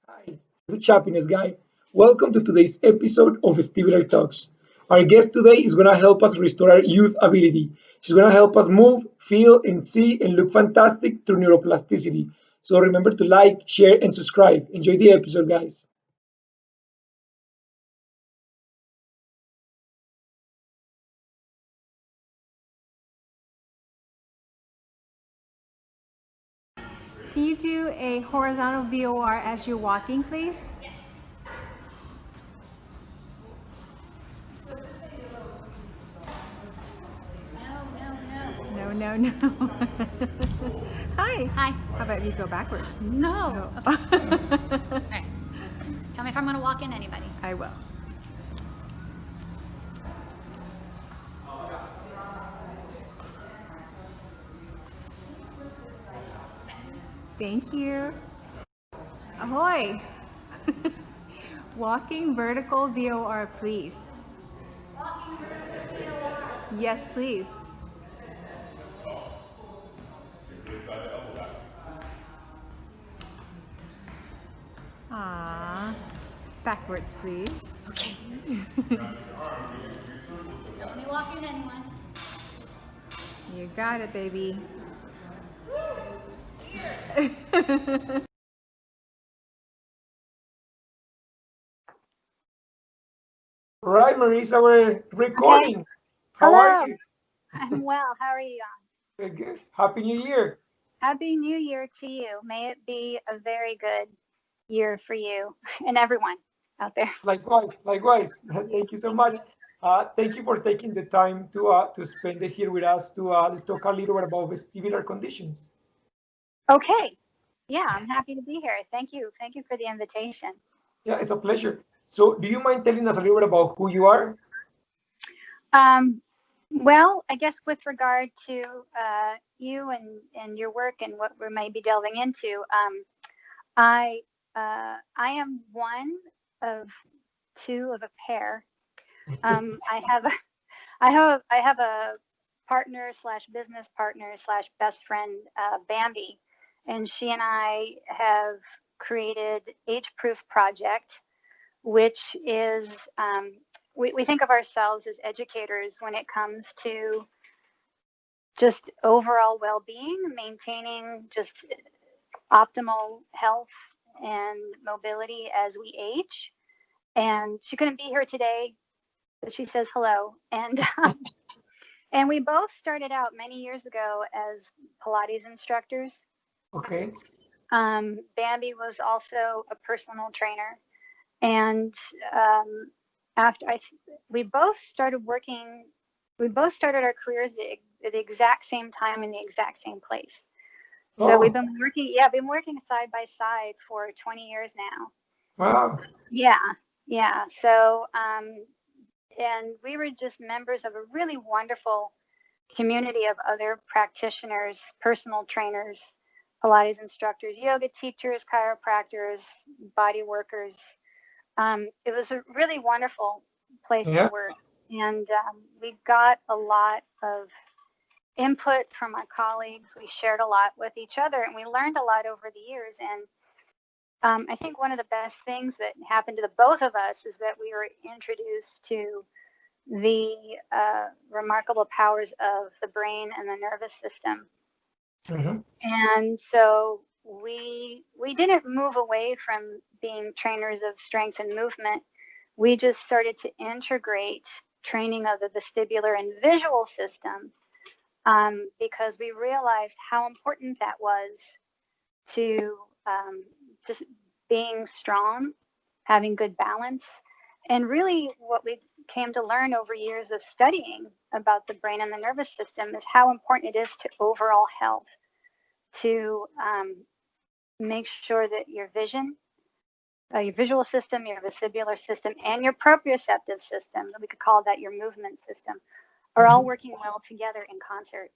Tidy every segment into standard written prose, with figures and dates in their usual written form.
Hi, this is Chappiness guy. Welcome to today's episode of Vestibular Talks. Our guest today is going to help us restore our youth ability. She's going to help us move, feel, and see and look fantastic through neuroplasticity. So remember to like, share, and subscribe. Enjoy the episode, guys. Can you do a horizontal VOR as you're walking, please? No, no, no. Hi. Hi. How about you go backwards? No. No. Okay. All right. Tell me if I'm going to walk in anybody. I will. Thank you. Ahoy. Walking vertical VOR, please. Yes, please. Ah. Backwards, please. Okay. Don't let me walk in anyone. You got it, baby. All right, Marisa, we're Okay. recording. How are Hello. you? I'm well. How are you? Good, good. Happy New Year. Happy New Year to you. May it be a very good year for you and everyone out there. Likewise, likewise. Thank you so much. Thank you for taking the time to spend it here with us to talk a little bit about vestibular conditions. Okay. Yeah, I'm happy to be here. Thank you. Thank you for the invitation. Yeah, it's a pleasure. So, do you mind telling us a little bit about who you are? Um, well, I guess with regard to you and your work and what we might be delving into, I am one of two of a pair. I have a I have a partner slash business partner slash best friend, Bambi, and she and I have created Age Proof Project, which is we think of ourselves as educators when it comes to just overall well-being, maintaining just optimal health and mobility as we age. And she couldn't be here today, but she says hello. And we both started out many years ago as Pilates instructors. Okay. Bambi was also a personal trainer, and um, after we both started working, we both started our careers at the exact same time in the exact same place. So we've Oh, been working, yeah, been working side by side for 20 years now. wow. Yeah, yeah. So, and we were just members of a really wonderful community of other practitioners, personal trainers, Pilates instructors, yoga teachers, chiropractors, body workers. It was a really wonderful place to Yeah. work. And we got a lot of input from our colleagues. We shared a lot with each other and we learned a lot over the years. And I think one of the best things that happened to the both of us is that we were introduced to the remarkable powers of the brain and the nervous system. Hmm. And so we didn't move away from being trainers of strength and movement. We just started to integrate training of the vestibular and visual system because we realized how important that was to just being strong, having good balance, and really what we came to learn over years of studying about the brain and the nervous system is how important it is to overall health, to make sure that your vision, your visual system, your vestibular system, and your proprioceptive system, we could call that your movement system, are all working well together in concert.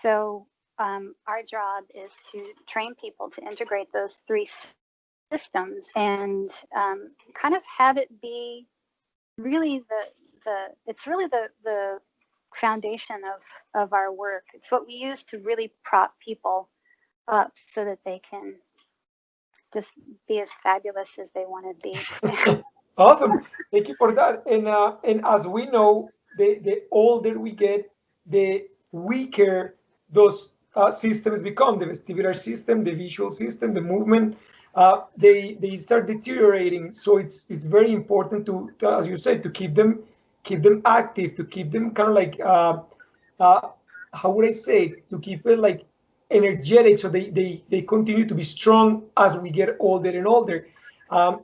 So our job is to train people to integrate those three systems and kind of have it be really it's really the foundation of our work. It's what we use to really prop people up so that they can just be as fabulous as they want to be. Awesome. Thank you for that. And as we know, the older we get, the weaker those systems become. The vestibular system, the visual system, the movement, they start deteriorating. So it's very important to, as you said, to keep them active, to keep them kind of like uh, how would I say it? To keep it like energetic, so they continue to be strong as we get older and older. Um,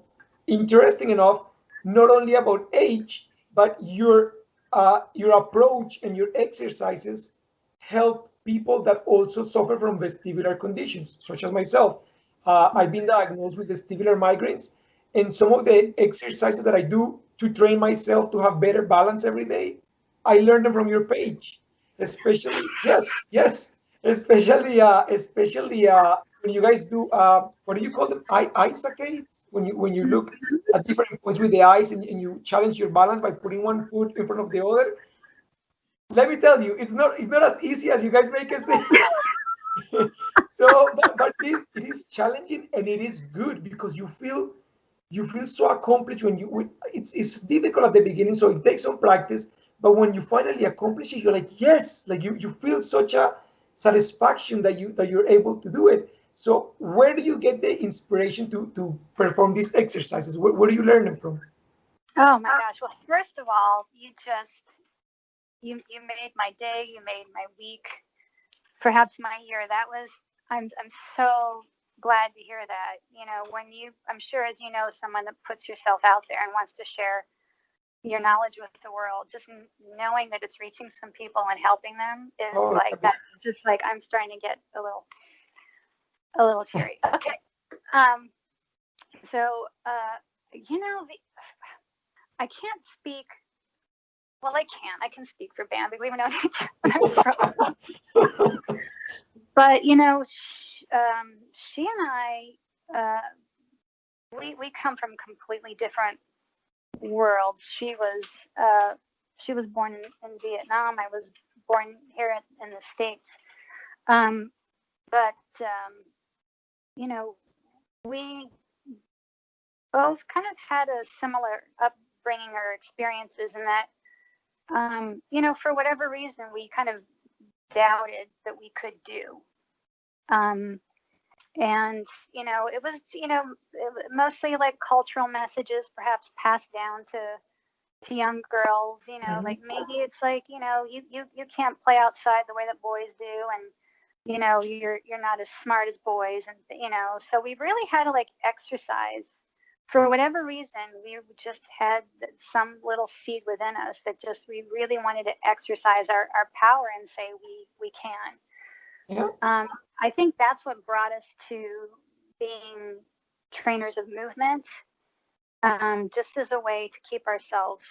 Interesting enough, not only about age, but your approach and your exercises help people that also suffer from vestibular conditions, such as myself. I've been diagnosed with vestibular migraines, and some of the exercises that I do to train myself to have better balance every day, I learned them from your page. Especially, yes, especially when you guys do what do you call them? Ice saccades, when you look at different points with the eyes, and you challenge your balance by putting one foot in front of the other. Let me tell you, it's not as easy as you guys make it seem. So, but it is challenging, and it is good because you feel so accomplished it's difficult at the beginning, so it takes some practice. But when you finally accomplish it, you're like, yes, like you feel such a satisfaction that you're able to do it. So where do you get the inspiration to perform these exercises? Where do you learn them from? Oh my gosh. Well, first of all, you made my day, you made my week, perhaps my year. I'm so glad to hear that. I'm sure, as you know, someone that puts yourself out there and wants to share your knowledge with the world, just knowing that it's reaching some people and helping them is Oh, like, that's just like, I'm starting to get a little teary. Okay. So, you know, I can't speak. Well, I can. I can speak for Bambi. We even know each other. But she and I, we come from completely different worlds. She was born in Vietnam. I was born here in the States. But we both kind of had a similar upbringing or experiences in that, for whatever reason, we kind of doubted that we could do. And it was mostly like cultural messages perhaps passed down to young girls, like maybe it's like, you can't play outside the way that boys do, and you're not as smart as boys, and so we really had to like exercise. For whatever reason, we just had some little seed within us that just, we really wanted to exercise our power and say we can. yeah. I think that's what brought us to being trainers of movement, just as a way to keep ourselves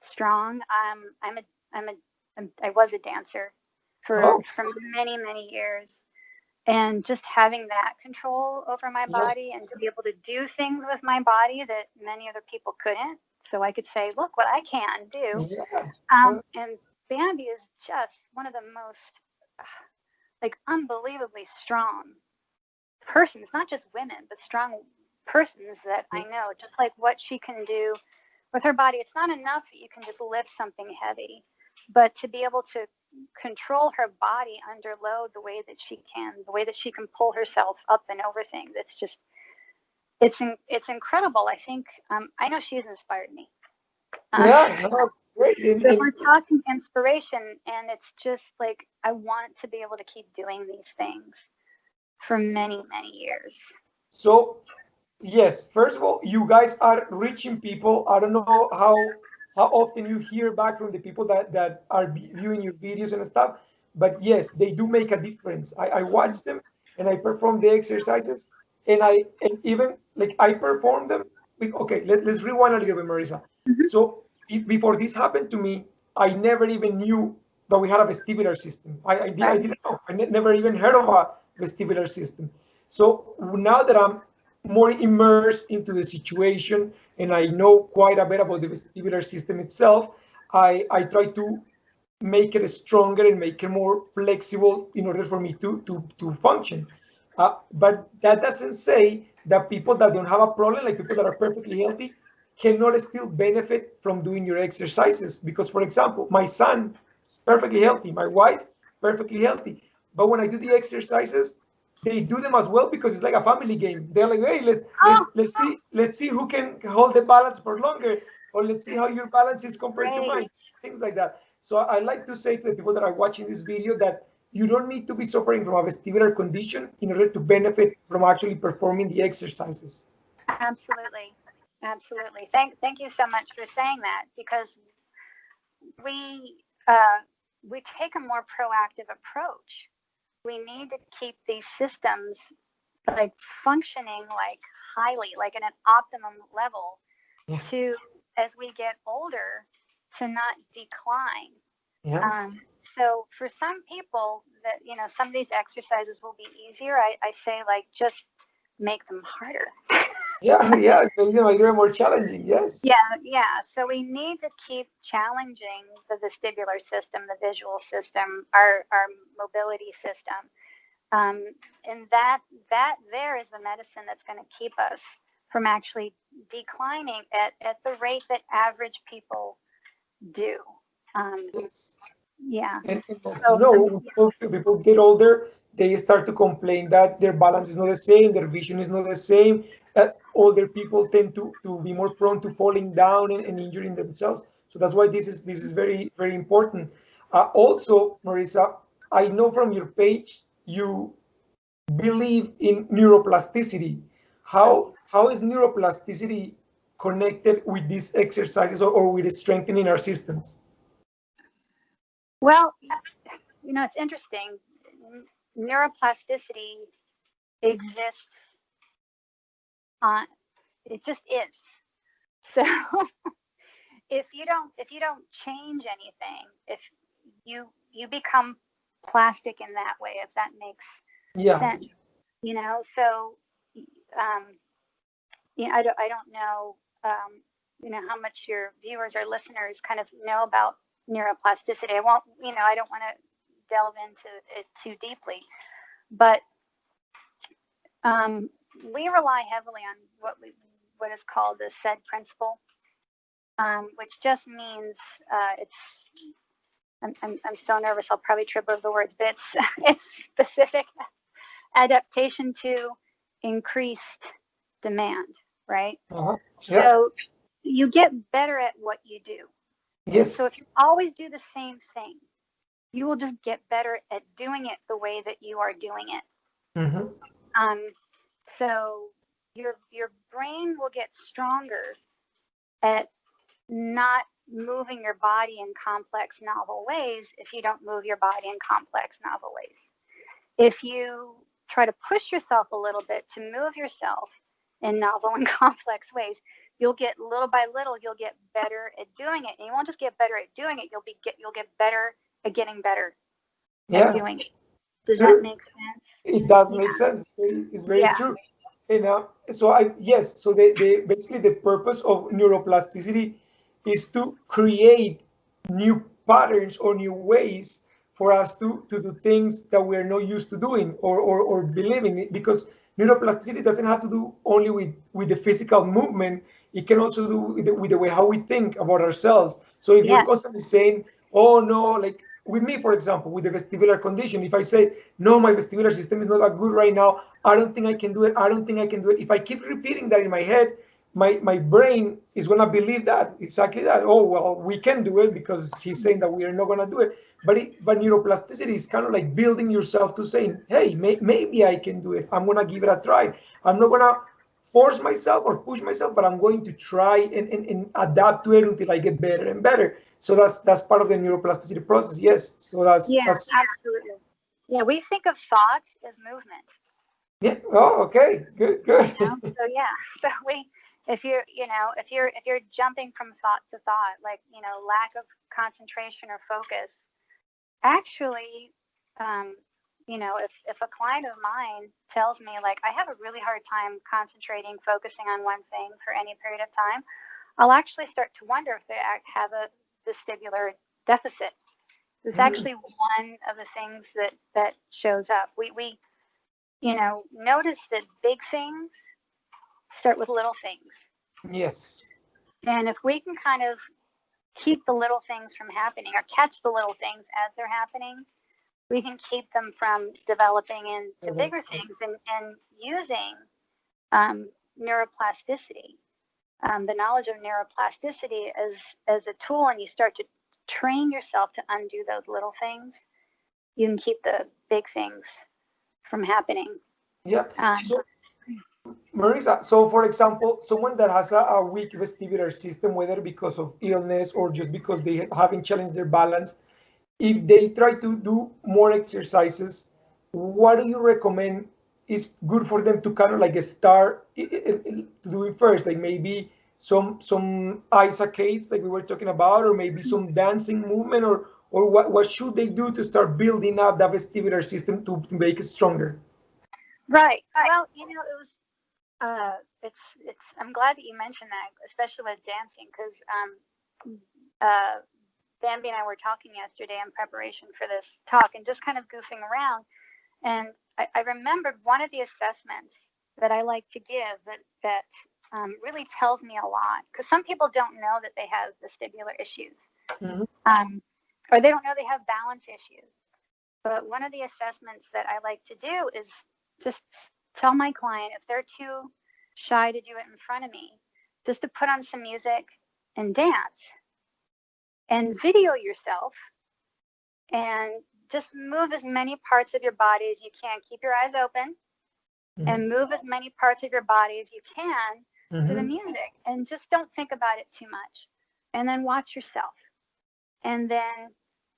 strong. I was a dancer for many, many years, and just having that control over my body and to be able to do things with my body that many other people couldn't. So I could say, look what I can do. And Bambi is just one of the most like unbelievably strong persons, not just women, but strong persons that I know, just like what she can do with her body. It's not enough that you can just lift something heavy, but to be able to control her body under load the way that she can pull herself up and over things. It's just, it's incredible. I think, I know she's inspired me. No, great. So we're talking inspiration, and it's just like, I want to be able to keep doing these things for many, many years. So, yes, first of all, you guys are reaching people. I don't know how often you hear back from the people that are viewing your videos and stuff, but yes, they do make a difference. I watch them, and I perform the exercises, and even like I perform them. Okay, let's rewind a little bit, Marisa. So before this happened to me, I never even knew that we had a vestibular system. I didn't know. I never even heard of a vestibular system. So now that I'm more immersed into the situation and I know quite a bit about the vestibular system itself, I try to make it stronger and make it more flexible in order for me to function. But that doesn't say that people that don't have a problem, like people that are perfectly healthy, cannot still benefit from doing your exercises. Because, for example, my son, perfectly healthy, my wife, perfectly healthy. But when I do the exercises, they do them as well because it's like a family game. They're like, hey, Oh, let's see who can hold the balance for longer, or let's see how your balance is compared to mine, great. things like that. So I like to say to the people that are watching this video that you don't need to be suffering from a vestibular condition in order to benefit from actually performing the exercises. Absolutely. Absolutely. Thank you so much for saying that, because we we take a more proactive approach. We need to keep these systems like functioning like highly, like at an optimum level, Yeah, to, as we get older, to not decline. yeah, Um, so for some people that, some of these exercises will be easier. I say, like, just make them harder. yeah, yeah. Make them a little more challenging. Yes. Yeah, yeah. So we need to keep challenging the vestibular system, the visual system, our mobility system. And that there is the medicine that's going to keep us from actually declining at the rate that average people do. Um, Yes. yeah. And as you So, know, when people get older, they start to complain that their balance is not the same, their vision is not the same. Older people tend to be more prone to falling down and injuring themselves. So that's why this is very, very important. Also, Marisa, I know from your page you believe in neuroplasticity. How is neuroplasticity connected with these exercises, or with strengthening our systems? well, it's interesting. Neuroplasticity exists on, it just is. So if you don't change anything, if you become plastic in that way, if that makes Yeah. sense. So um, I don't know, how much your viewers or listeners kind of know about neuroplasticity. I don't want to delve into it too deeply, but um, we rely heavily on what is called the said principle, which just means it's. I'm so nervous. I'll probably trip over the words, but it's it's specific adaptation to increased demand, right? Uh-huh. Yeah. So you get better at what you do. So Yes. if you always do the same thing, you will just get better at doing it the way that you are doing it. Mm-hmm. Um, so your brain will get stronger at not moving your body in complex, novel ways if you don't move your body in complex, novel ways. If you try to push yourself a little bit to move yourself in novel and complex ways, you'll get, little by little, you'll get better at doing it. And you won't just get better at doing it, you'll get better at getting better at Yeah. doing it. Does that Sure. make sense? It does Yeah. make sense. It's very Yeah. true. So yes, so the basically the purpose of neuroplasticity is to create new patterns or new ways for us to do things that we're not used to doing, or believing it, because neuroplasticity doesn't have to do only with the physical movement. It can also do with the way how we think about ourselves. So if you're Yes. constantly saying, oh no, like with me, for example, with the vestibular condition, if I say, no, my vestibular system is not that good right now, I don't think I can do it, I don't think I can do it. If I keep repeating that in my head, my brain is going to believe that, exactly that. Oh, well, we can do it because he's saying that we are not going to do it. But neuroplasticity is kind of like building yourself to saying, hey, maybe I can do it. I'm going to give it a try. I'm not going to force myself or push myself, but I'm going to try and adapt to it until I get better and better. So that's part of the neuroplasticity process. Yes. So that's Yeah, that's absolutely. Yeah, we think of thoughts as movement. yeah. Oh, okay. Good. Good. So yeah, so if you're jumping from thought to thought, like, lack of concentration or focus, actually, if a client of mine tells me, like, I have a really hard time concentrating, focusing on one thing for any period of time, I'll actually start to wonder if they have a vestibular deficit. It's Mm, actually one of the things that shows up. We notice that big things start with little things. Yes. And if we can kind of keep the little things from happening or catch the little things as they're happening, we can keep them from developing into bigger things and using neuroplasticity, the knowledge of neuroplasticity as a tool, and you start to train yourself to undo those little things, you can keep the big things from happening. Yeah. So, Marisa, so for example, someone that has a weak vestibular system, whether because of illness or just because they haven't challenged their balance, if they try to do more exercises, what do you recommend is good for them to kind of like start to do it first? Like maybe some ice arcades like we were talking about, or maybe some dancing movement, or what should they do to start building up that vestibular system to make it stronger? Right. Well, it was I'm glad that you mentioned that, especially with dancing, because Bambi and I were talking yesterday in preparation for this talk and just kind of goofing around. And I remembered one of the assessments that I like to give that really tells me a lot, because some people don't know that they have vestibular issues, or they don't know they have balance issues. But one of the assessments that I like to do is just tell my client, if they're too shy to do it in front of me, just to put on some music and dance and video yourself and just move as many parts of your body as you can. Keep your eyes open and move as many parts of your body as you can to the music, and just don't think about it too much. And then watch yourself. And then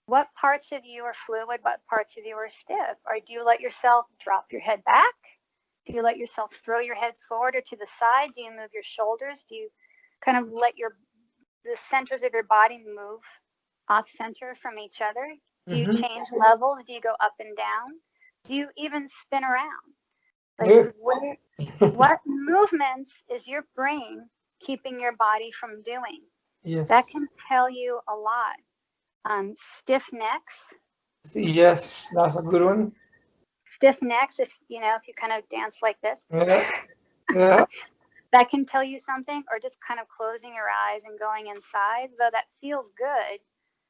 what parts of you are fluid? What parts of you are stiff? Or do you let yourself drop your head back? Do you let yourself throw your head forward or to the side? Do you move your shoulders? Do you kind of let the centers of your body move off center from each other? Do you change levels? Do you go up and down? Do you even spin around? Like what movements is your brain keeping your body from doing? Yes. That can tell you a lot. Stiff necks. Yes, that's a good one. Stiff necks, if you kind of dance like this. Yeah. That can tell you something, or just kind of closing your eyes and going inside. Though that feels good,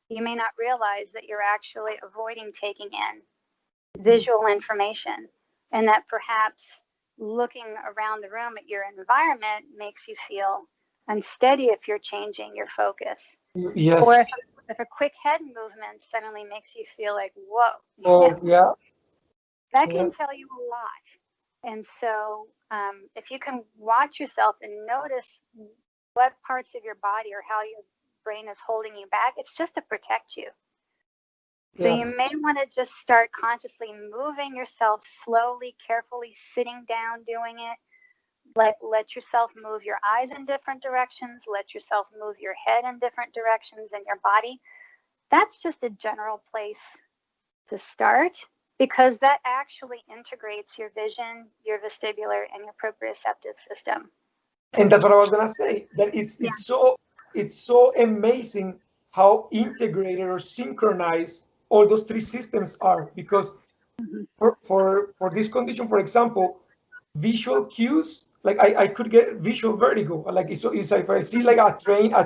you may not realize that you're actually avoiding taking in visual information, and that perhaps looking around the room at your environment makes you feel unsteady if you're changing your focus. Yes. Or if a quick head movement suddenly makes you feel like, whoa. Oh, yeah. That can tell you a lot. And so if you can watch yourself and notice what parts of your body or how your brain is holding you back, it's just to protect you. So you may want to just start consciously moving yourself slowly, carefully, sitting down, doing it. Let yourself move your eyes in different directions. Let yourself move your head in different directions in your body. That's just a general place to start, because that actually integrates your vision, your vestibular, and your proprioceptive system. And that's what I was gonna say. That it's so amazing how integrated or synchronized all those three systems are. Because for this condition, for example, visual cues, like I could get visual vertigo. Like it's if I see like a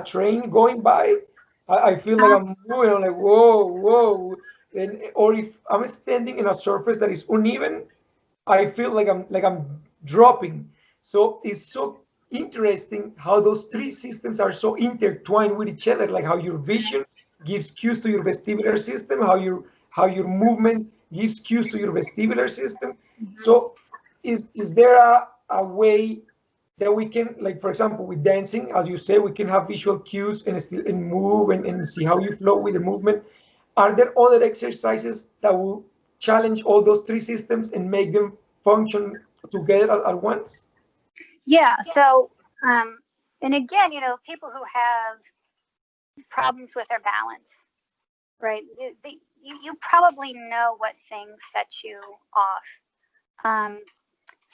train going by, I feel like I'm moving. I'm like whoa, or if I'm standing in a surface that is uneven, I feel like I'm dropping. So it's so interesting how those three systems are so intertwined with each other. Like how your vision gives cues to your vestibular system, how your movement gives cues to your vestibular system. So is there a way that we can, like for example with dancing, as you say, we can have visual cues and still and move and see how you flow with the movement? Are there other exercises that will challenge all those three systems and make them function together at once? Yeah. So, and again, people who have problems with their balance, right? You probably know what things set you off.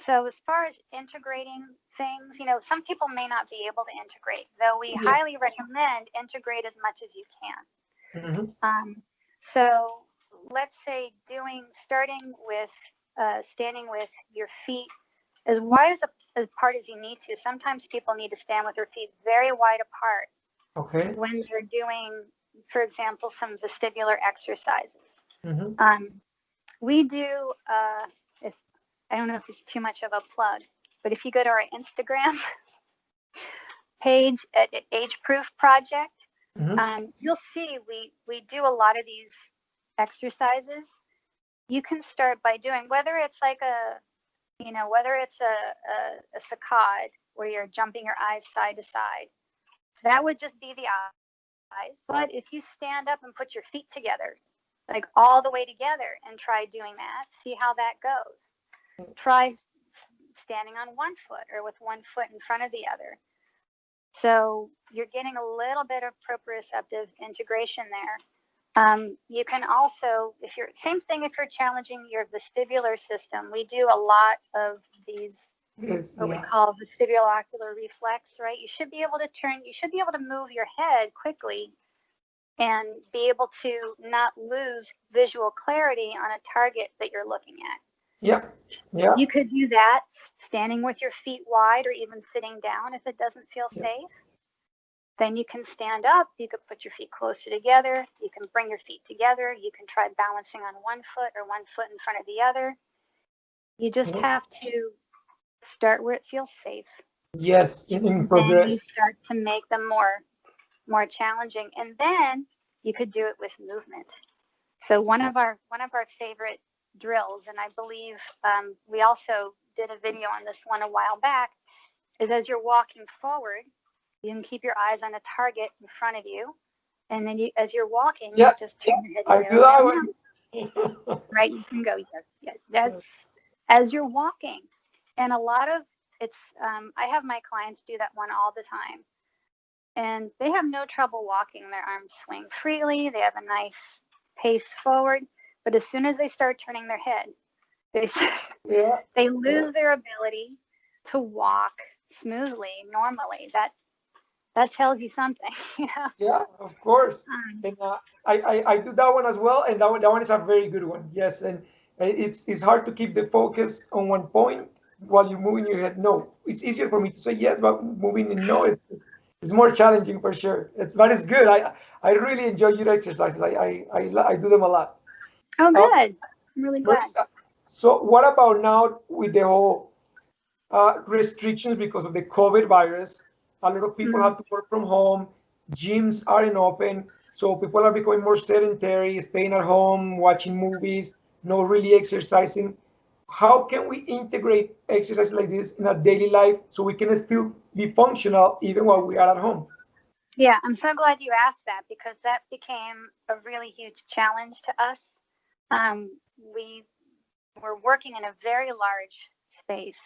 So as far as integrating things, some people may not be able to integrate, though we highly recommend integrate as much as you can. So let's say starting with standing with your feet as wide as apart as you need to. Sometimes people need to stand with their feet very wide apart Okay. when you're doing, for example, some vestibular exercises. We do, if I don't know if it's too much of a plug, but if you go to our Instagram page at Age Proof Project, you'll see we do a lot of these exercises. You can start by doing, whether it's like whether it's a saccade where you're jumping your eyes side to side. That would just be the eyes. But if you stand up and put your feet together, like all the way together, and try doing that, see how that goes. Try standing on one foot or with one foot in front of the other. So you're getting a little bit of proprioceptive integration there. You can also, if you're challenging your vestibular system, we do a lot of these, we call vestibular-ocular reflex, right? You should be able to move your head quickly and be able to not lose visual clarity on a target that you're looking at. Yeah. You could do that standing with your feet wide or even sitting down if it doesn't feel safe. Then you can stand up, you could put your feet closer together, you can bring your feet together, you can try balancing on one foot or one foot in front of the other. You just have to start where it feels safe. Yes, in progress. Then you start to make them more challenging, and then you could do it with movement. So one of our favorite drills, and I believe we also did a video on this one a while back, is as you're walking forward, you can keep your eyes on a target in front of you, and then as you're walking, you just turn your head. I do that one. Right, you can go. Yes. That's as you're walking, and a lot of it's. I have my clients do that one all the time, and they have no trouble walking. Their arms swing freely. They have a nice pace forward, but as soon as they start turning their head, they lose their ability to walk smoothly normally. That tells you something, Yeah, of course. And I do that one as well, and that one is a very good one. Yes, and it's hard to keep the focus on one point while you're moving your head. No, it's easier for me to say yes, but moving in no, it's more challenging for sure. But it's good. I really enjoy your exercises. I do them a lot. Oh, good. I'm really glad. Marisa, so what about now with the whole restrictions because of the COVID virus? A lot of people have to work from home. Gyms aren't open. So people are becoming more sedentary, staying at home, watching movies, not really exercising. How can we integrate exercise like this in our daily life so we can still be functional even while we are at home? Yeah, I'm so glad you asked that, because that became a really huge challenge to us. We were working in a very large space,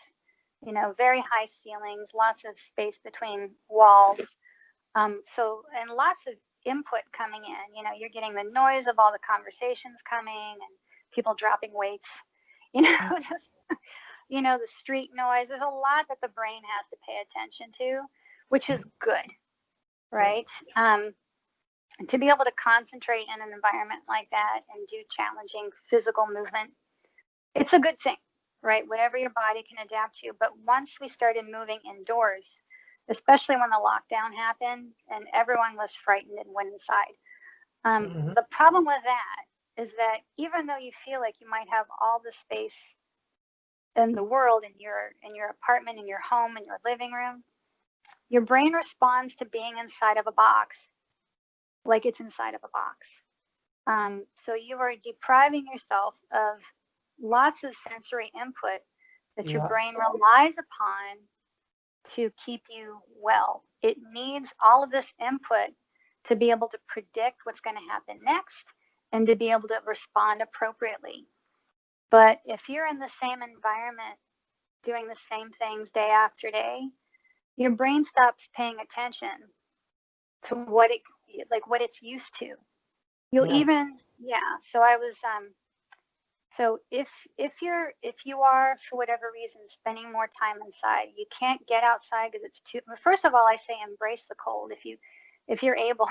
very high ceilings, lots of space between walls. And lots of input coming in. You're getting the noise of all the conversations coming and people dropping weights, just, the street noise. There's a lot that the brain has to pay attention to, which is good, right? To be able to concentrate in an environment like that and do challenging physical movement, it's a good thing, right? Whatever your body can adapt to. But once we started moving indoors, especially when the lockdown happened and everyone was frightened and went inside. The problem with that is that even though you feel like you might have all the space in the world, in your apartment, in your home, in your living room, your brain responds to being inside of a box like it's inside of a box. So you are depriving yourself of lots of sensory input that your brain relies upon to keep you well. It needs all of this input to be able to predict what's going to happen next and to be able to respond appropriately. But if you're in the same environment doing the same things day after day, your brain stops paying attention to what it's used to. You'll so I was so if you are, for whatever reason, spending more time inside, you can't get outside because it's too. First of all, I say embrace the cold. If you're able,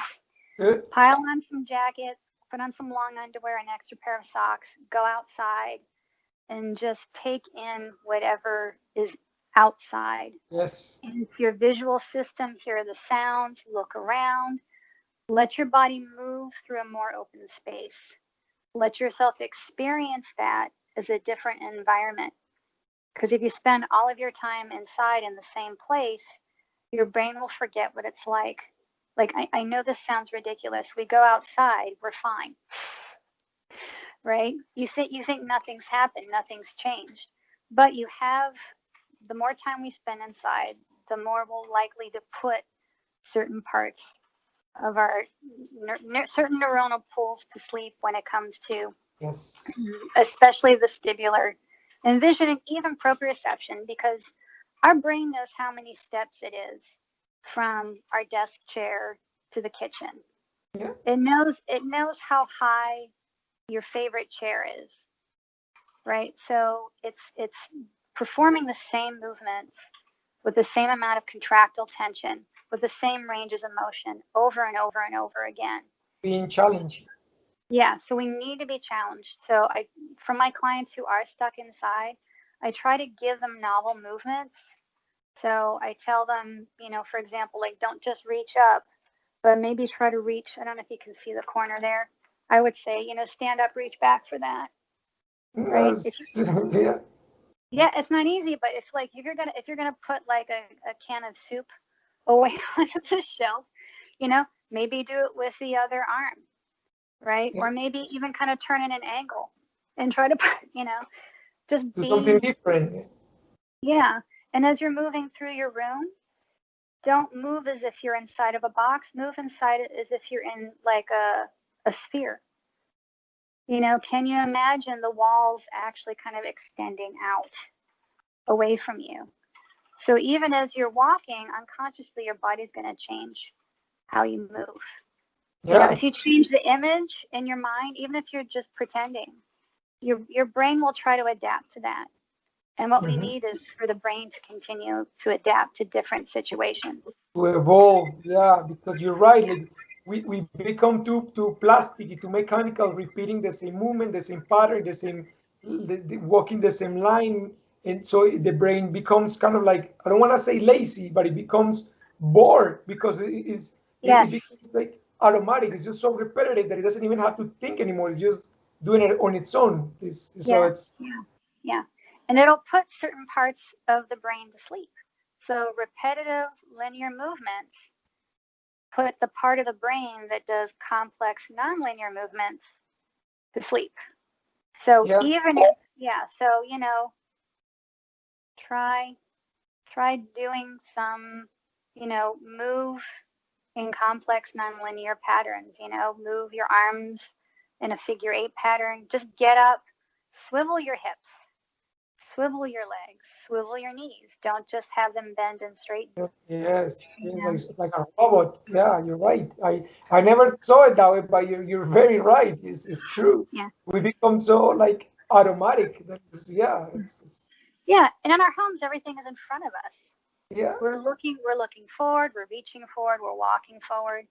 pile on some jackets, put on some long underwear, an extra pair of socks, go outside, and just take in whatever is outside. Yes. Into your visual system, hear the sounds, look around, let your body move through a more open space. Let yourself experience that as a different environment. Because if you spend all of your time inside in the same place, your brain will forget what it's like. Like, I know this sounds ridiculous. We go outside, we're fine, right? You think nothing's happened, nothing's changed. But you have, the more time we spend inside, the more we're likely to put certain parts of our certain neuronal pools to sleep when it comes to, Yes. especially vestibular and vision and even proprioception, because our brain knows how many steps it is from our desk chair to the kitchen. Yeah. It knows how high your favorite chair is, right? So it's performing the same movements with the same amount of contractile tension, with the same ranges of motion over and over and over again. Being challenged. Yeah, so we need to be challenged. So for my clients who are stuck inside, I try to give them novel movements. So I tell them, for example, like, don't just reach up, but maybe try to reach. I don't know if you can see the corner there. I would say, stand up, reach back for that, right? Yes. Yeah. Yeah, it's not easy, but it's like if you're gonna put like a can of soup away onto the shelf, maybe do it with the other arm, right? Yeah. Or maybe even kind of turn in an angle and try to put, just Do something be, different. yeah. And as you're moving through your room, don't move as if you're inside of a box. Move inside it as if you're in like a sphere. Can you imagine the walls actually kind of extending out away from you? So even as you're walking, unconsciously, your body's going to change how you move. Yeah. If you change the image in your mind, even if you're just pretending, your brain will try to adapt to that. And what we need is for the brain to continue to adapt to different situations. To evolve, yeah, because you're right. Like we become too plastic, too mechanical, repeating the same movement, the same pattern, walking the same line, and so the brain becomes kind of like, I don't want to say lazy, but it becomes bored because it Yes. becomes like automatic. It's just so repetitive that it doesn't even have to think anymore. It's just doing it on its own. So Yeah. it's Yeah. And it'll put certain parts of the brain to sleep. So repetitive linear movements put the part of the brain that does complex nonlinear movements to sleep. So yeah. even if, so try doing some, move in complex nonlinear patterns, move your arms in a figure 8 pattern. Just get up, swivel your hips, swivel your legs, swivel your knees. Don't just have them bend and straighten. Yes, You it's like a robot. Yeah, you're right. I never saw it that way, but you're very right. It's true. Yeah. We become so like automatic. Yeah, Yeah. And in our homes, everything is in front of us. yeah. We're looking forward, we're reaching forward, we're walking forward.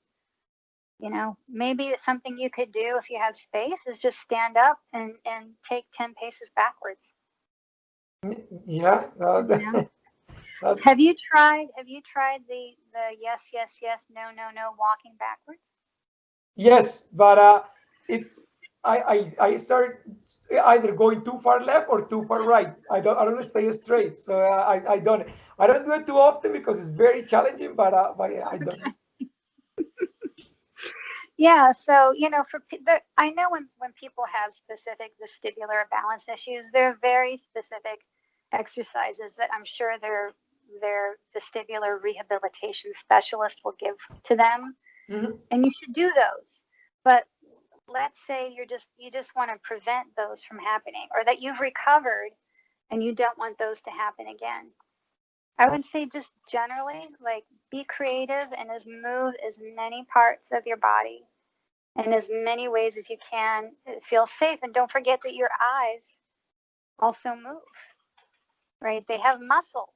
Maybe it's something you could do if you have space is just stand up and take 10 paces backwards. Yeah. That's, Have you tried the yes, yes, yes, no, no, no walking backwards? yes, but I start either going too far left or too far right. I don't stay straight, so I don't do it too often because it's very challenging. But yeah, I don't. Yeah, so I know when people have specific vestibular balance issues, there are very specific exercises that I'm sure their vestibular rehabilitation specialist will give to them, and you should do those. But let's say you just want to prevent those from happening, or that you've recovered and you don't want those to happen again. I would say just generally, like, be creative and move as many parts of your body in as many ways as you can. Feel safe, and don't forget that your eyes also move, right? They have muscles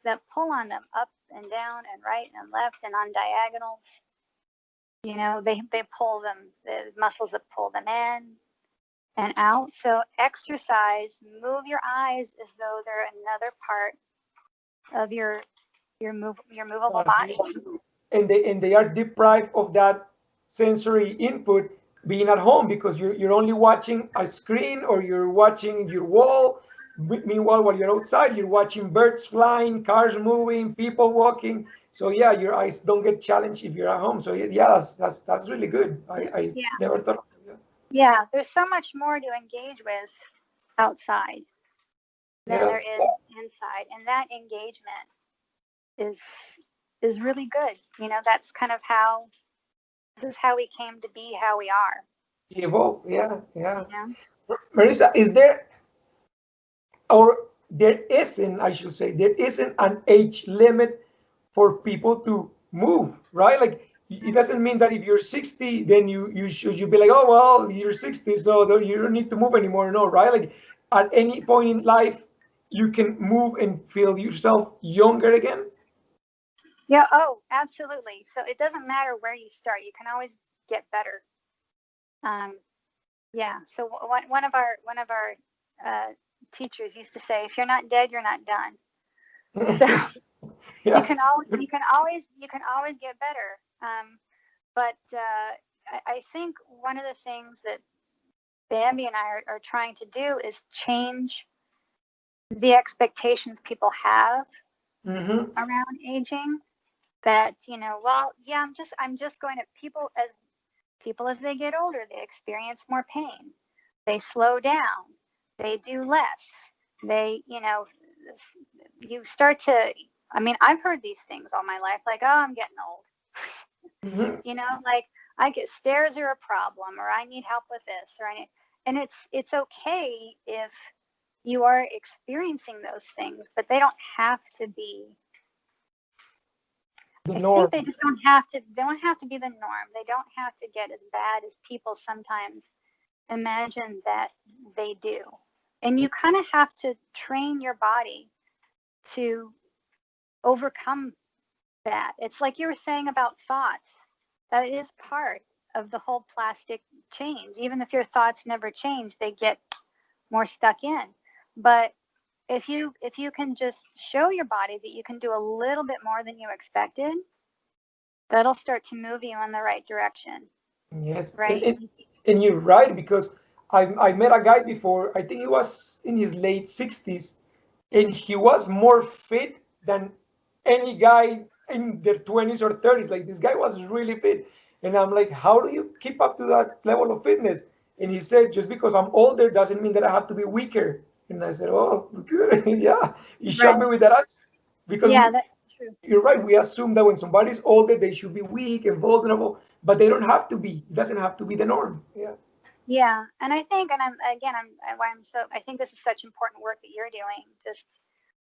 that pull on them up and down and right and left and on diagonals. They pull them, the muscles that pull them in and out. So exercise, move your eyes as though they're another part of your movable That's body. really true. And they are deprived of that sensory input being at home because you're only watching a screen or you're watching your wall. Meanwhile, while you're outside, you're watching birds flying, cars moving, people walking. So yeah, your eyes don't get challenged if you're at home. So yeah, that's really good. I Yeah, never thought of that. yeah. There's so much more to engage with outside than Yeah. there is inside, and that engagement is is really good. You know, that's kind of how this is how we came to be how we are. Evolve. Yeah, You yeah. know? Marisa, is there or there isn't, I should say, there isn't an age limit for people to move, right? Like it doesn't mean that if you're 60, then you be like, oh well, you're 60, so you don't need to move anymore. No, right? Like at any point in life, you can move and feel yourself younger again. Yeah. Oh, absolutely. So it doesn't matter where you start. You can always get better. Um, yeah. So one of our uh, teachers used to say, if you're not dead, you're not done. So Yeah. you can always get better. But I think one of the things that Bambi and I are trying to do is change the expectations people have Mm-hmm. around aging. That, you know, well, yeah, I'm just going to people as they get older, they experience more pain, they slow down, they do less, they, you know, you start to, I mean, I've heard these things all my life, like, oh, I'm getting old. Mm-hmm. You know, like I get stairs are a problem, or I need help with this, or I need, and it's okay if you are experiencing those things, but they don't have to be. The I think norm. they just don't have to. They don't have to be the norm. They don't have to get as bad as people sometimes imagine that they do. And you kind of have to train your body to overcome that. It's like you were saying about thoughts. That is part of the whole plastic change. Even if your thoughts never change, they get more stuck in. But if you can just show your body that you can do a little bit more than you expected, that'll start to move you in the right direction, Yes, and, right? and, and you're right because I met a guy before. I think he was in his late 60s, and he was more fit than any guy in their 20s or 30s. Like this guy was really fit, and I'm like, how do you keep up to that level of fitness? And he said, just because I'm older doesn't mean that I have to be weaker. And I said, oh, good, yeah. He shot me Right. with that answer because Yeah, that's true. you're right. We assume that when somebody's older, they should be weak and vulnerable, but they don't have to be. It doesn't have to be the norm. Yeah. Yeah, and I think, and why I'm so, I think this is such important work that you're doing. Just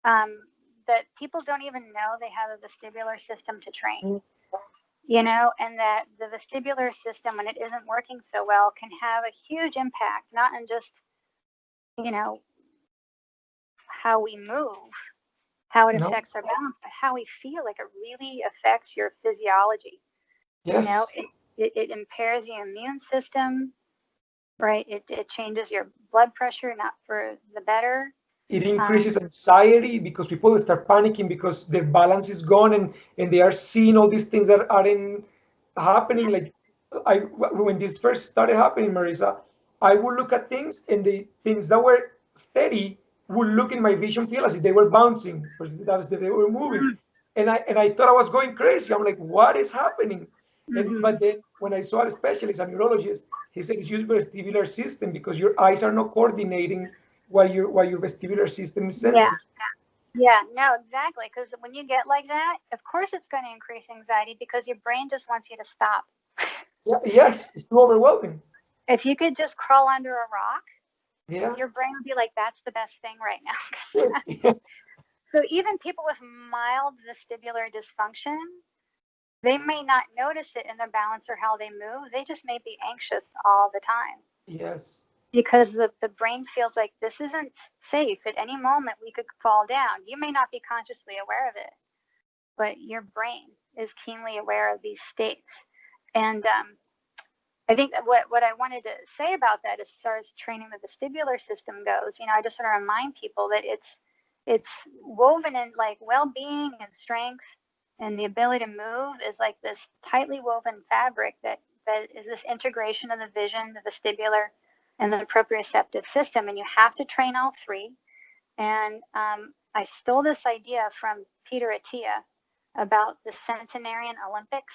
um, that people don't even know they have a vestibular system to train. You know, and that the vestibular system, when it isn't working so well, can have a huge impact, not in just, you know, how we move, how it No. affects our balance, but how we feel. Like it really affects your physiology. You know, Yes. it impairs your immune system, right? It changes your blood pressure, not for the better. It Um, increases anxiety because people start panicking because their balance is gone and they are seeing all these things that aren't happening. Like when this first started happening, Marisa, I would look at things and the things that were steady would look in my vision field as if they were bouncing, or as if they were moving. And I thought I was going crazy. I'm like, what is happening? And mhm. but then when I saw a specialist, a neurologist, he said it's your vestibular system because your eyes are not coordinating while your vestibular system is Yeah, sensing. yeah, no, exactly. Because when you get like that, of course it's going to increase anxiety because your brain just wants you to stop. Yeah, yes, it's too overwhelming. If you could just crawl under a rock, Yeah. your brain would be like, that's the best thing right Good. now. Yeah. So even people with mild vestibular dysfunction, they may not notice it in their balance or how they move. They just may be anxious all the time Yes. because the brain feels like this isn't safe. At any moment, we could fall down. You may not be consciously aware of it, but your brain is keenly aware of these states. And I think that what I wanted to say about that as far as training the vestibular system goes, you know, I just want to remind people that it's woven in, like, well-being and strength and the ability to move is like this tightly woven fabric that is this integration of the vision, the vestibular, and the proprioceptive system. And you have to train all three. And I stole this idea from Peter Attia about the centenarian Olympics.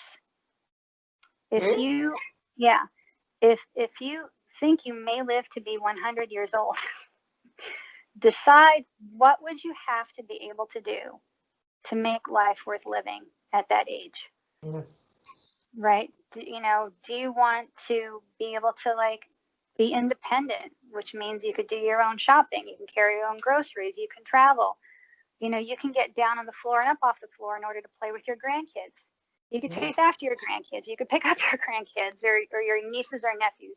If you, yeah, if you think you may live to be 100 years old, decide what would you have to be able to do to make life worth living at that age. Yes. Right? Do you want to be able to, like, be independent, which means you could do your own shopping, you can carry your own groceries, you can travel, you can get down on the floor and up off the floor in order to play with your grandkids. You could chase after your grandkids. You could pick up your grandkids or your nieces or nephews.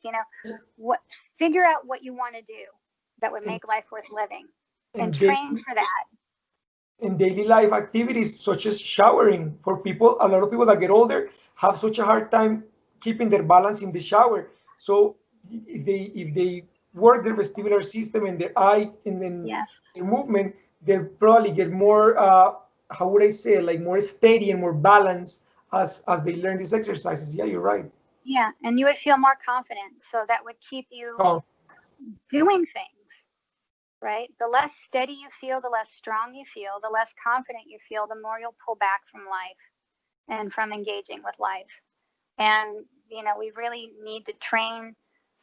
Figure out what you want to do that would make life worth living, and train for that. In daily life activities such as showering, for people, a lot of people that get older have such a hard time keeping their balance in the shower. So if they work their vestibular system and their eye and then their movement, they'll probably get more how would I say, like, more steady and more balanced as they learn these exercises. Yeah, you're right. Yeah, and you would feel more confident, so that would keep you doing things, right? The less steady you feel, the less strong you feel, the less confident you feel, the more you'll pull back from life and from engaging with life. And we really need to train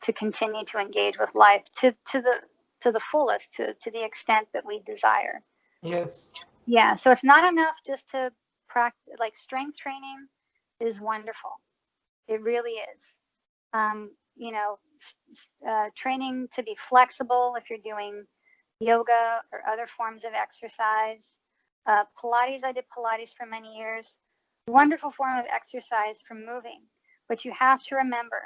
to continue to engage with life to the fullest, to the extent that we desire. Yes. Yeah, so it's not enough just to practice. Like, strength training is wonderful. It really is. Training to be flexible if you're doing yoga or other forms of exercise. Pilates, I did Pilates for many years. Wonderful form of exercise for moving. But you have to remember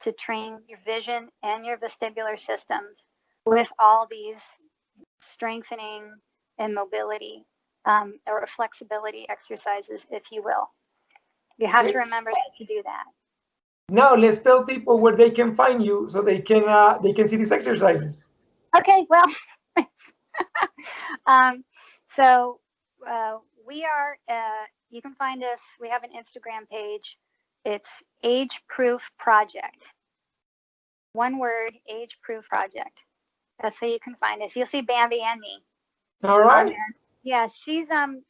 to train your vision and your vestibular systems with all these strengthening and mobility or flexibility exercises, if you will. You have to remember to do that. Now let's tell people where they can find you so they can see these exercises. Okay, well, so we are. You can find us. We have an Instagram page. It's Age Proof Project. One word, Age Proof Project. That's how you can find us. You'll see Bambi and me. All right. Yeah, she's done.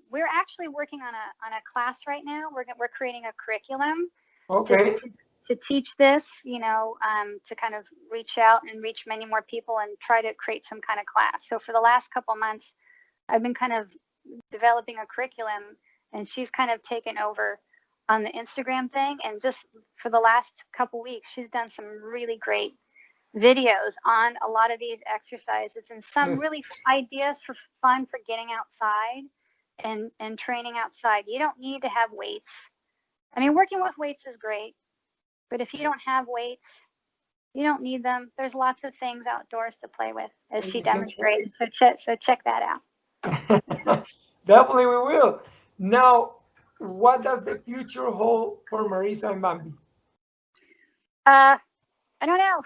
We're actually working on a class right now. We're creating a curriculum. Okay. To teach this, to kind of reach out and reach many more people and try to create some kind of class. So for the last couple months, I've been kind of developing a curriculum, and she's kind of taken over on the Instagram thing. And just for the last couple weeks, she's done some really great videos on a lot of these exercises and some really ideas for fun for getting outside and training outside. You don't need to have weights. I mean, working with weights is great, but if you don't have weights, you don't need them. There's lots of things outdoors to play with, as she demonstrated. So check that out. Definitely we will. Now, what does the future hold for Marisa and Bambi? I don't know.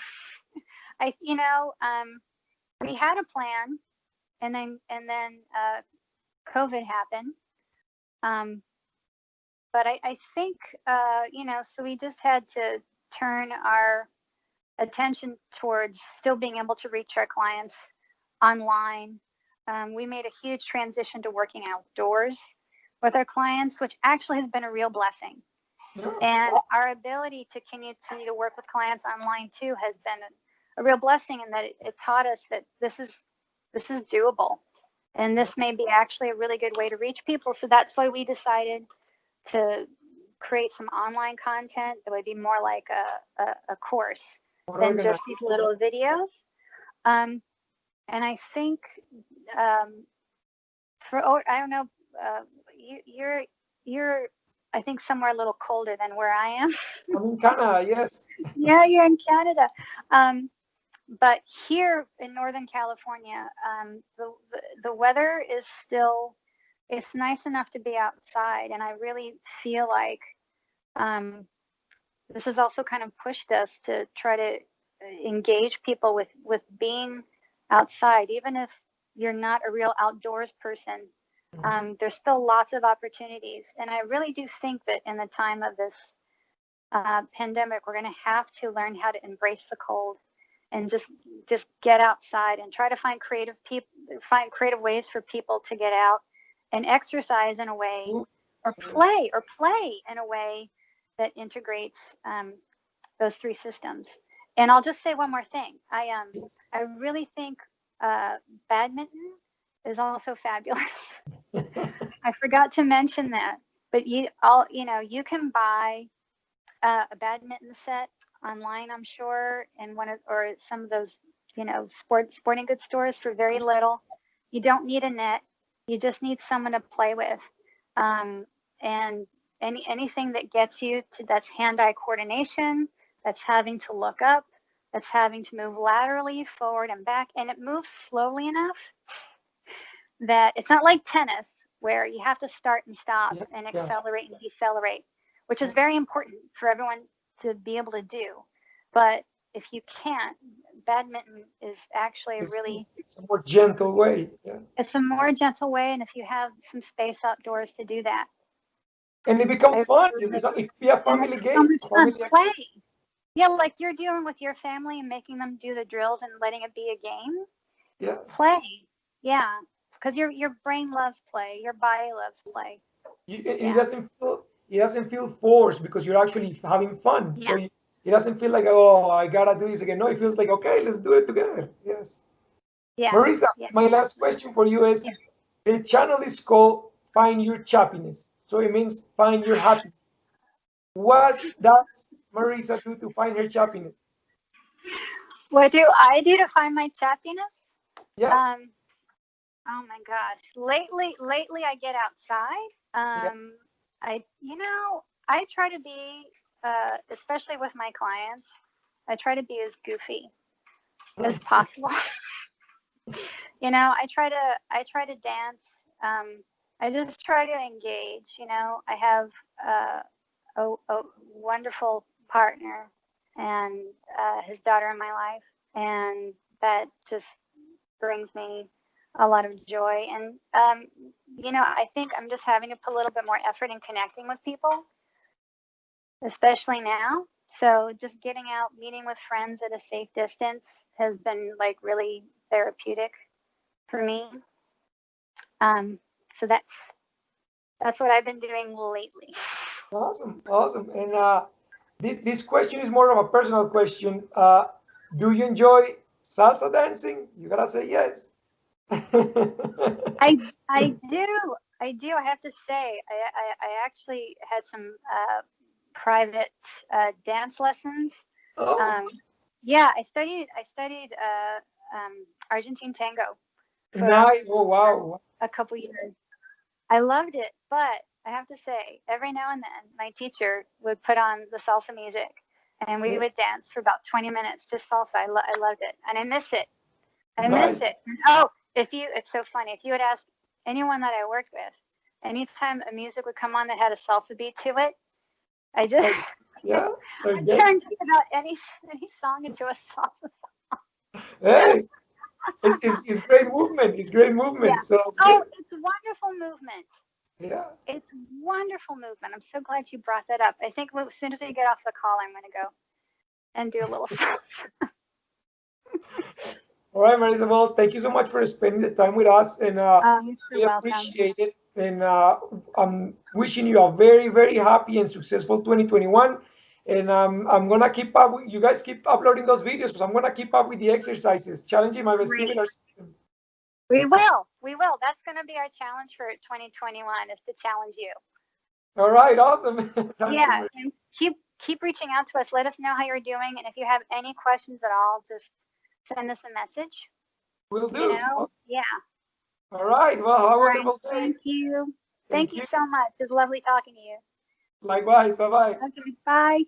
We had a plan, and then COVID happened. But I think, so we just had to turn our attention towards still being able to reach our clients online. We made a huge transition to working outdoors with our clients, which actually has been a real blessing. And our ability to continue to work with clients online too has been a real blessing, in that it taught us that this is doable, and this may be actually a really good way to reach people. So that's why we decided to create some online content that would be more like a course than just these little videos. And I think I don't know, you're I think somewhere a little colder than where I am. I'm in Canada, yes. Yeah, you're in Canada. But here in Northern California, the weather is still, it's nice enough to be outside. And I really feel like this has also kind of pushed us to try to engage people with being outside, even if you're not a real outdoors person. There's still lots of opportunities. And I really do think that in the time of this pandemic, we're going to have to learn how to embrace the cold and just get outside and try to find creative ways for people to get out and exercise in a way, or play in a way that integrates those three systems. And I'll just say one more thing. I really think badminton is also fabulous. I forgot to mention that, but you can buy a badminton set online, I'm sure, and or some of those sporting goods stores for very little. You don't need a net. You just need someone to play with, and anything that gets you to, that's hand-eye coordination, that's having to look up, that's having to move laterally forward and back, and it moves slowly enough that it's not like tennis where you have to start and stop and accelerate and decelerate, which is very important for everyone to be able to do. But if you can't, badminton is actually it's a more gentle way. Yeah. It's a more gentle way, and if you have some space outdoors to do that. And it becomes fun. It could be a family game. Play. Yeah, like you're dealing with your family and making them do the drills and letting it be a game. Yeah. Play. Yeah. Because your brain loves play, your body loves play. It doesn't feel forced because you're actually having fun. Yeah. So it doesn't feel like, oh, I gotta do this again. No, it feels like, okay, let's do it together. Yes. Yeah. Marisa, my last question for you is: the channel is called "Find Your Chappiness," so it means find your happiness. What does Marisa do to find her chappiness? What do I do to find my chappiness? Yeah. Oh my gosh. Lately I get outside. I try to be, especially with my clients, I try to be as goofy as possible. I try to dance. I just try to engage. I have a wonderful partner and his daughter in my life, and that just brings me a lot of joy. And I think I'm just having to put a little bit more effort in connecting with people, especially now. So just getting out, meeting with friends at a safe distance has been like really therapeutic for me. So that's what I've been doing lately. Awesome. And this question is more of a personal question. Do you enjoy salsa dancing? You gotta say yes. I do. I have to say, I actually had some private dance lessons. Oh. Yeah, I studied Argentine tango. Nice. Oh wow. A couple years. I loved it, but I have to say, every now and then, my teacher would put on the salsa music, and we would dance for about 20 minutes, just salsa. I loved it, and I miss it. Miss it. Oh, it's so funny. If you would ask anyone that I worked with, anytime a music would come on that had a salsa beat to it, I just I turned about any song into a salsa song. Hey, it's great movement. It's great movement. Yeah. So it's wonderful movement. Yeah. It's wonderful movement. I'm so glad you brought that up. I think as soon as we get off the call, I'm going to go and do a little salsa. All right, Marisa, well, thank you so much for spending the time with us, and we appreciate it. And I'm wishing you a very, very happy and successful 2021. And I'm gonna keep up with you guys. Keep uploading those videos because I'm gonna keep up with the exercises, challenging my vestibular system. We will. That's gonna be our challenge for 2021, is to challenge you. All right, awesome. Yeah, and keep reaching out to us. Let us know how you're doing, and if you have any questions at all, just send us a message. Will do. Yeah. All right. Well, have a wonderful day. Thank you. Thank you so much. It's lovely talking to you. Likewise. Bye-bye. Okay, bye.